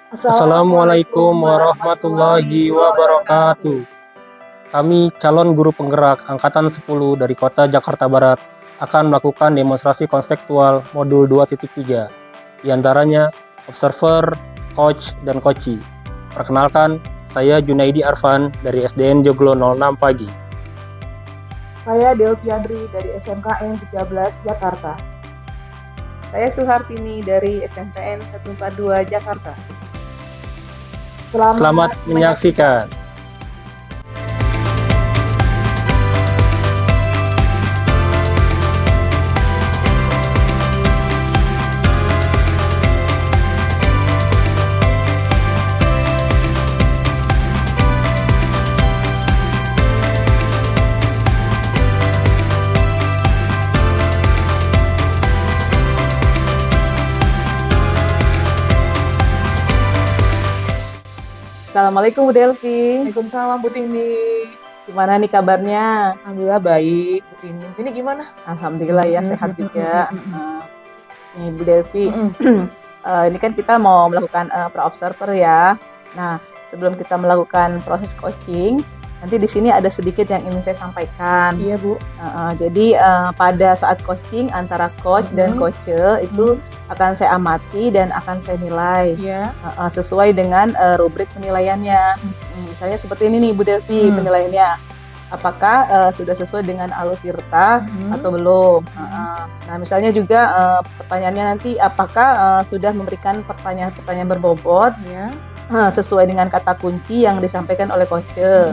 Assalamualaikum warahmatullahi wabarakatuh. Kami calon guru penggerak Angkatan 10 dari Kota Jakarta Barat akan melakukan demonstrasi konseptual modul 2.3, diantaranya Observer, Coach, dan Koci. Perkenalkan, saya Junaidi Arfan dari SDN Joglo 06 Pagi. Saya Delviandri dari SMKN 13 Jakarta. Saya Suhartini dari SMPN 142 Jakarta. Selamat menyaksikan. Assalamualaikum Bu Delvi. Waalaikumsalam Bu Tini. Gimana nih kabarnya? Alhamdulillah baik Bu Tini. Bu Tini gimana? Alhamdulillah ya sehat juga. Nih Bu Delvi, ini kan kita mau melakukan pra-observer ya. Nah, sebelum kita melakukan proses coaching, nanti di sini ada sedikit yang ingin saya sampaikan. Iya Bu. Jadi pada saat coaching antara coach dan coacher itu akan saya amati dan akan saya nilai Iya. sesuai dengan rubrik penilaiannya. Misalnya seperti ini nih Bu Delvi penilaiannya. Apakah sudah sesuai dengan Alur Tirta atau belum? Nah, misalnya juga pertanyaannya nanti apakah sudah memberikan pertanyaan-pertanyaan berbobot Iya. sesuai dengan kata kunci yang disampaikan oleh coacher.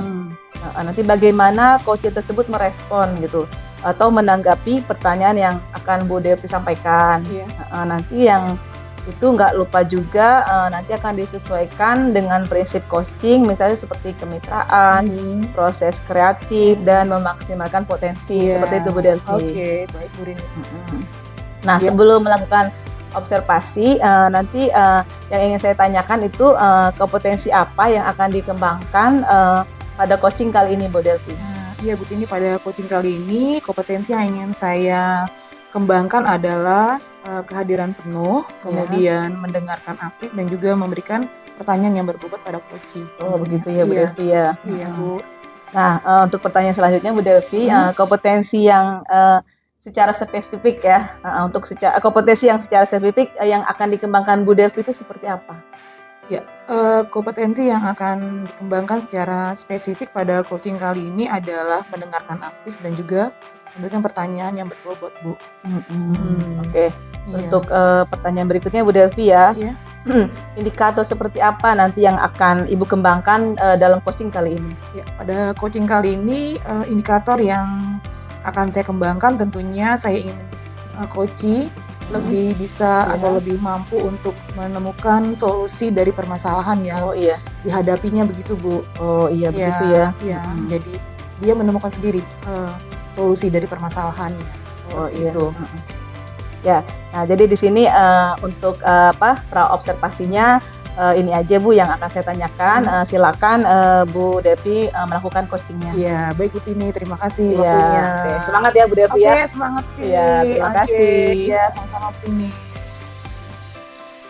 Nanti bagaimana coacher tersebut merespon gitu atau menanggapi pertanyaan yang akan Bu Devi sampaikan. Iya. Nanti yang itu nggak lupa juga nanti akan disesuaikan dengan prinsip coaching, misalnya seperti kemitraan, proses kreatif, dan memaksimalkan potensi. Iya. Seperti itu Bu Devi. Oke, baik Bu Rini. Nah, Iya. sebelum melakukan observasi, nanti yang ingin saya tanyakan itu kompetensi apa yang akan dikembangkan pada coaching kali ini Bu Delvi. Iya Bu Tini, pada coaching kali ini kompetensi yang ingin saya kembangkan adalah kehadiran penuh, kemudian mendengarkan aktif dan juga memberikan pertanyaan yang berbobot pada coaching. Oh begitu ya Bu Iya. Delvi ya. Iya Bu. Nah, untuk pertanyaan selanjutnya Bu Delvi, kompetensi yang secara spesifik ya, untuk kompetensi yang secara spesifik yang akan dikembangkan Bu Delvi itu seperti apa? Ya, kompetensi yang akan dikembangkan secara spesifik pada coaching kali ini adalah mendengarkan aktif dan juga memberikan pertanyaan yang berbobot, Bu. Oke. Iya. Untuk pertanyaan berikutnya Bu Delvi ya, Iya. indikator seperti apa nanti yang akan Ibu kembangkan dalam coaching kali ini? Ya, pada coaching kali ini indikator yang akan saya kembangkan tentunya saya ingin coaching lebih bisa atau lebih mampu untuk menemukan solusi dari permasalahan yang Oh iya. dihadapinya begitu Bu. Oh iya begitu ya. Ya, jadi dia menemukan sendiri solusi dari permasalahannya. Oh Seperti iya. itu. Ya. Nah, jadi di sini untuk pra observasinya ini aja Bu yang akan saya tanyakan. Silakan Bu Devi melakukan coachingnya. Iya, baik Bu Tini, terima kasih Iya. waktunya. Oke, semangat ya Bu Devi Oke, ya. semangat Tini. Iya, terima Oke, kasih. Iya, sama-sama Bu Tini.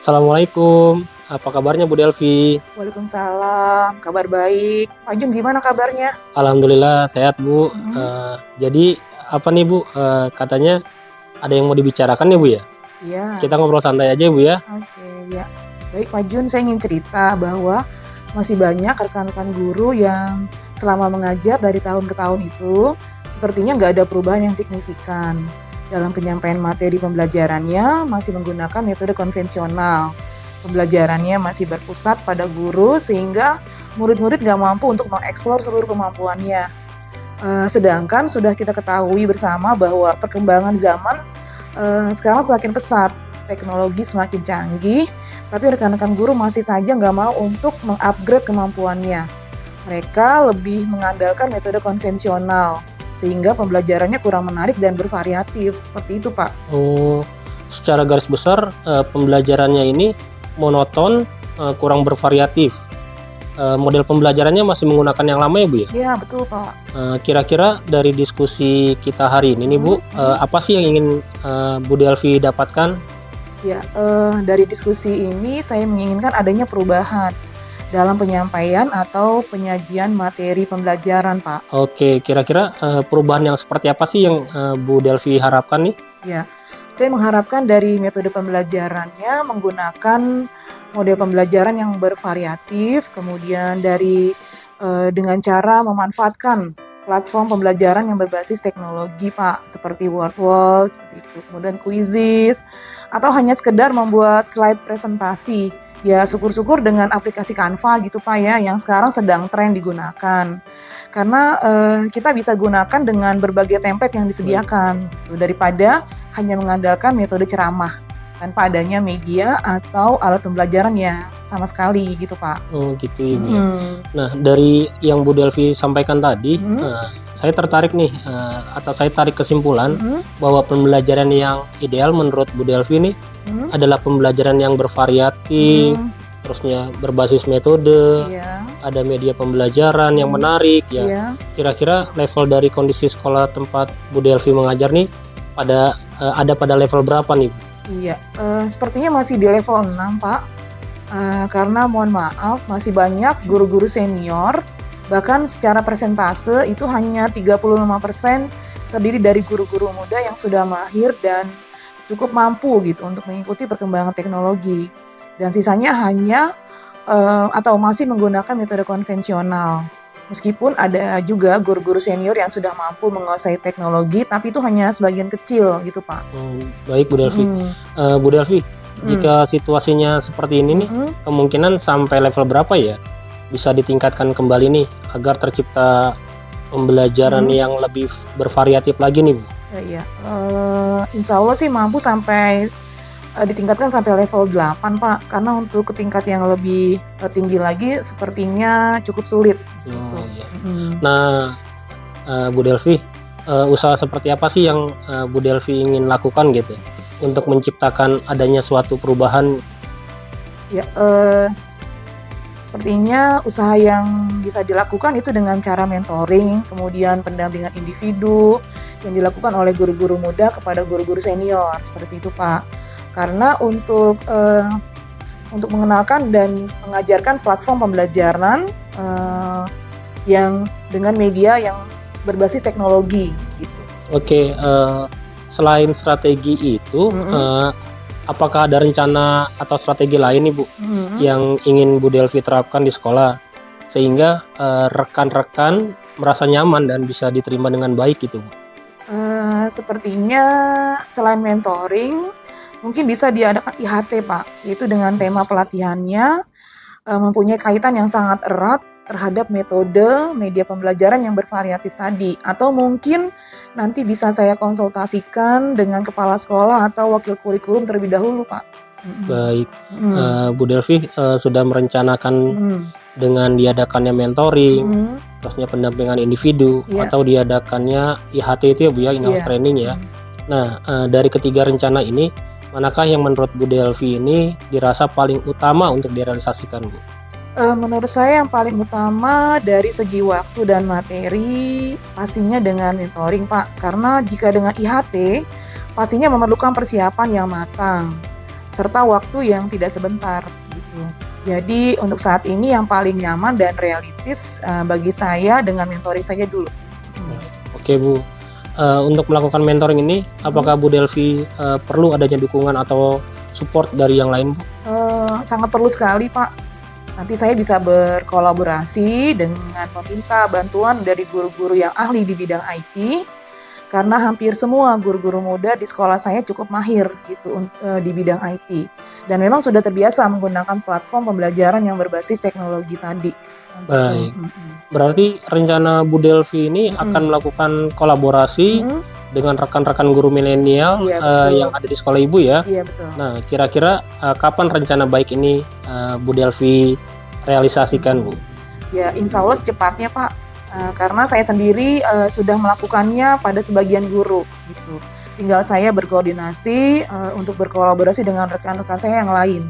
Assalamualaikum. Apa kabarnya Bu Delvi? Waalaikumsalam, kabar baik. Pak Jun gimana kabarnya? Alhamdulillah sehat Bu. Jadi apa nih Bu? Katanya ada yang mau dibicarakan ya Bu ya? Iya. Kita ngobrol santai aja Bu ya. Oke, ya. Baik Pak Jun, saya ingin cerita bahwa masih banyak rekan-rekan guru yang selama mengajar dari tahun ke tahun itu sepertinya nggak ada perubahan yang signifikan. Dalam penyampaian materi pembelajarannya masih menggunakan metode konvensional. Pembelajarannya masih berpusat pada guru sehingga murid-murid nggak mampu untuk mengeksplor seluruh kemampuannya. Sedangkan sudah kita ketahui bersama bahwa perkembangan zaman sekarang semakin pesat, teknologi semakin canggih, tapi rekan-rekan guru masih saja nggak mau untuk mengupgrade kemampuannya. Mereka lebih mengandalkan metode konvensional, sehingga pembelajarannya kurang menarik dan bervariatif. Seperti itu, Pak. Oh, secara garis besar pembelajarannya ini monoton, kurang bervariatif. Model pembelajarannya masih menggunakan yang lama ya Bu ya? Iya, betul Pak. Kira-kira dari diskusi kita hari ini nih Bu, apa sih yang ingin Bu Delvi dapatkan Ya, dari diskusi ini saya menginginkan adanya perubahan dalam penyampaian atau penyajian materi pembelajaran, Pak. Oke, kira-kira perubahan yang seperti apa sih yang Bu Delvi harapkan nih? Ya, saya mengharapkan dari metode pembelajarannya menggunakan model pembelajaran yang bervariatif, kemudian dengan cara memanfaatkan platform pembelajaran yang berbasis teknologi, Pak, seperti Wordwall, seperti itu, kemudian Quizizz, atau hanya sekedar membuat slide presentasi. Ya, syukur-syukur dengan aplikasi Canva gitu, Pak, ya, yang sekarang sedang tren digunakan. Karena kita bisa gunakan dengan berbagai template yang disediakan, gitu, daripada hanya mengandalkan metode ceramah tanpa adanya media atau alat pembelajaran ya sama sekali gitu, Pak. Oh gitu Ibu ya. Nah dari yang Bu Delvi sampaikan tadi, saya tertarik nih atau saya tarik kesimpulan bahwa pembelajaran yang ideal menurut Bu Delvi nih adalah pembelajaran yang bervariatif, terusnya berbasis metode, ada media pembelajaran yang menarik ya. Kira-kira level dari kondisi sekolah tempat Bu Delvi mengajar nih ada pada level berapa nih Bu? Iya, sepertinya masih di level 6, Pak. Karena mohon maaf masih banyak guru-guru senior, bahkan secara persentase itu hanya 35% terdiri dari guru-guru muda yang sudah mahir dan cukup mampu gitu untuk mengikuti perkembangan teknologi. Dan sisanya hanya atau masih menggunakan metode konvensional. Meskipun ada juga guru-guru senior yang sudah mampu menguasai teknologi, tapi itu hanya sebagian kecil gitu, Pak. Baik Bu Delvi. Bu Delvi, jika situasinya seperti ini nih, kemungkinan sampai level berapa ya bisa ditingkatkan kembali nih agar tercipta pembelajaran yang lebih bervariatif lagi nih Bu? Iya, insya Allah sih mampu sampai ditingkatkan sampai level 8, Pak, karena untuk ke tingkat yang lebih tinggi lagi sepertinya cukup sulit gitu. Iya. Nah Bu Delvi, usaha seperti apa sih yang Bu Delvi ingin lakukan gitu untuk menciptakan adanya suatu perubahan? Ya, sepertinya usaha yang bisa dilakukan itu dengan cara mentoring, kemudian pendampingan individu yang dilakukan oleh guru-guru muda kepada guru-guru senior, seperti itu, Pak. Karena untuk mengenalkan dan mengajarkan platform pembelajaran yang dengan media yang berbasis teknologi gitu. Oke, selain strategi itu, apakah ada rencana atau strategi lain nih Bu yang ingin Bu Delvi terapkan di sekolah sehingga rekan-rekan merasa nyaman dan bisa diterima dengan baik gitu Bu? Sepertinya selain mentoring mungkin bisa diadakan IHT, Pak, yaitu dengan tema pelatihannya mempunyai kaitan yang sangat erat terhadap metode media pembelajaran yang bervariatif tadi. Atau mungkin nanti bisa saya konsultasikan dengan kepala sekolah atau wakil kurikulum terlebih dahulu, Pak. Baik, Bu Delvi sudah merencanakan dengan diadakannya mentoring, terusnya pendampingan individu, atau diadakannya IHT itu ya Bu ya, in-house training ya. Nah, dari ketiga rencana ini, manakah yang menurut Bu Delvi ini dirasa paling utama untuk direalisasikan, Bu? Menurut saya yang paling utama dari segi waktu dan materi pastinya dengan mentoring, Pak. Karena jika dengan IHT pastinya memerlukan persiapan yang matang serta waktu yang tidak sebentar gitu. Jadi untuk saat ini yang paling nyaman dan realistis bagi saya dengan mentoring saja dulu. Oke Bu. Untuk melakukan mentoring ini, apakah Bu Delvi perlu adanya dukungan atau support dari yang lain, Bu? Sangat perlu sekali, Pak. Nanti saya bisa berkolaborasi dengan meminta bantuan dari guru-guru yang ahli di bidang IT, karena hampir semua guru-guru muda di sekolah saya cukup mahir gitu di bidang IT. Dan memang sudah terbiasa menggunakan platform pembelajaran yang berbasis teknologi tadi. Baik, berarti rencana Bu Delvi ini akan melakukan kolaborasi dengan rekan-rekan guru milenial yang ada di sekolah Ibu ya? Iya, betul. Nah, kira-kira kapan rencana baik ini Bu Delvi realisasikan, Bu? Ya, insya Allah secepatnya, Pak. Karena saya sendiri sudah melakukannya pada sebagian guru gitu. Tinggal saya berkoordinasi untuk berkolaborasi dengan rekan-rekan saya yang lain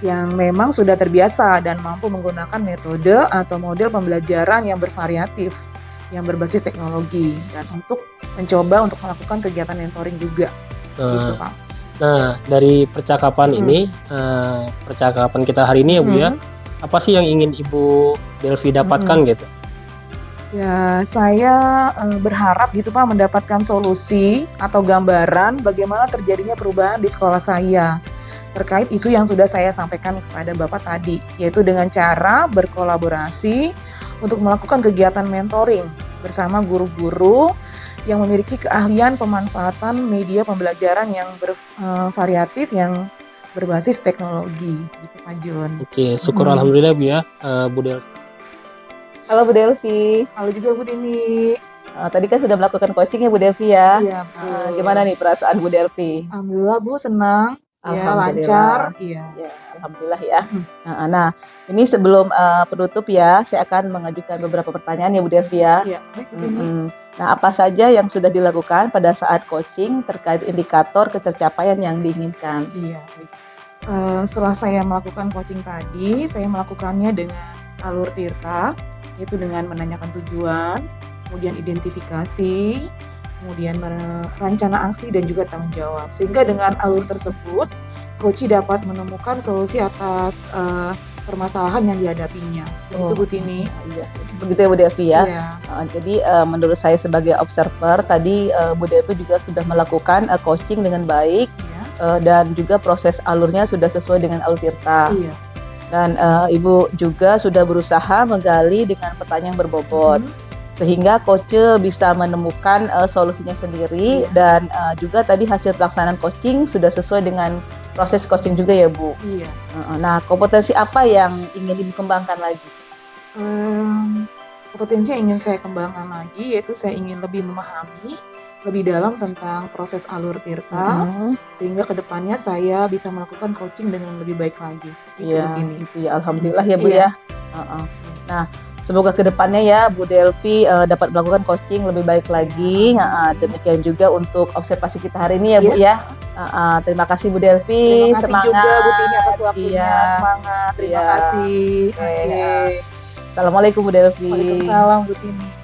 yang memang sudah terbiasa dan mampu menggunakan metode atau model pembelajaran yang bervariatif, yang berbasis teknologi, dan untuk mencoba untuk melakukan kegiatan mentoring juga. Gitu, Pak. Nah, dari percakapan ini, percakapan kita hari ini ya Bu ya, apa sih yang ingin Ibu Delvi dapatkan gitu? Ya, saya berharap gitu Pak mendapatkan solusi atau gambaran bagaimana terjadinya perubahan di sekolah saya terkait isu yang sudah saya sampaikan kepada Bapak tadi, yaitu dengan cara berkolaborasi untuk melakukan kegiatan mentoring bersama guru-guru yang memiliki keahlian pemanfaatan media pembelajaran yang bervariatif yang berbasis teknologi gitu Pak Jun. Oke, syukur alhamdulillah Bu ya, Bu Delvi. Halo Bu Delvi. Halo juga Bu Tini. Tadi kan sudah melakukan coaching ya Bu Delvi ya. Iya, betul. Gimana nih perasaan Bu Delvi? Alhamdulillah Bu, senang. Ya, Alhamdulillah. lancar. Iya. Ya, alhamdulillah ya. Nah, ini sebelum penutup ya, saya akan mengajukan beberapa pertanyaan ya Bu Delvi ya. Iya, baik Bu Tini. Nah, apa saja yang sudah dilakukan pada saat coaching terkait indikator ketercapaian yang diinginkan? Iya, baik. Setelah saya melakukan coaching tadi, saya melakukannya dengan alur Tirta, yaitu dengan menanyakan tujuan, kemudian identifikasi, kemudian rencana aksi dan juga tanggung jawab. Sehingga dengan alur tersebut, coach dapat menemukan solusi atas permasalahan yang dihadapinya. Itu Bu Tini. Iya, begitu ya Bu Delvi ya. Iya. Jadi menurut saya sebagai observer tadi Bu Delvi juga sudah melakukan coaching dengan baik dan juga proses alurnya sudah sesuai dengan alur Tirta. Iya. Dan Ibu juga sudah berusaha menggali dengan pertanyaan berbobot. Sehingga coach bisa menemukan solusinya sendiri dan juga tadi hasil pelaksanaan coaching sudah sesuai dengan proses coaching juga ya Bu. Iya. Nah, kompetensi apa yang ingin Ibu kembangkan lagi? Kompetensi yang ingin saya kembangkan lagi yaitu saya ingin lebih memahami lebih dalam tentang proses alur Tirta sehingga kedepannya saya bisa melakukan coaching dengan lebih baik lagi. Iya, itu ya alhamdulillah ya Bu ya. Nah, semoga kedepannya ya Bu Delvi dapat melakukan coaching lebih baik lagi. Demikian juga untuk observasi kita hari ini ya Bu ya. Terima kasih Bu Delvi. Terima kasih semangat juga Bu Tini atas waktunya. Iya. Semangat. Terima Iya. kasih. Oke. Assalamualaikum Bu Delvi. Waalaikumsalam Bu Tini.